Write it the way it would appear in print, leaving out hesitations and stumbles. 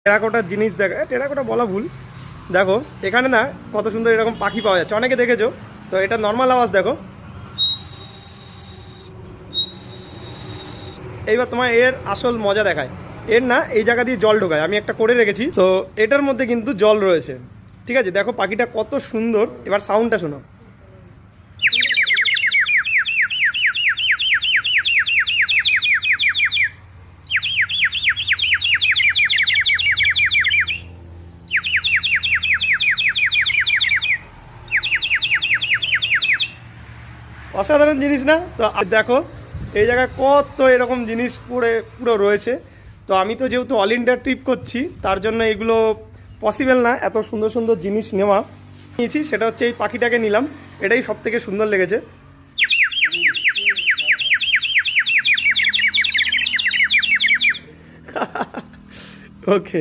টেরাকোটার জিনিস দেখা, টেরাকোটা বলা ভুল। দেখো এখানে না কত সুন্দর এরকম পাখি পাওয়া যাচ্ছে, অনেকে দেখেছো তো। এটা নর্মাল আওয়াজ দেখো। এইবার তোমার এর আসল মজা দেখায়। এর না এই জায়গা দিয়ে জল ঢোকায়, আমি একটা করে রেখেছি তো। এটার মধ্যে কিন্তু জল রয়েছে, ঠিক আছে। দেখো পাখিটা কত সুন্দর। এবার সাউন্ডটা শোনো। অসাধারণ জিনিস না তো? আর দেখো এই জায়গায় কত এরকম জিনিস পুরো রয়েছে। তো আমি তো যেহেতু অল ইন্ডিয়া ট্রিপ করছি, তার জন্য এগুলো পসিবল না এত সুন্দর সুন্দর জিনিস নেওয়া। নিয়েছি সেটা হচ্ছে এই পাখিটাকে নিলাম, এটাই সব থেকে সুন্দর লেগেছে। ওকে।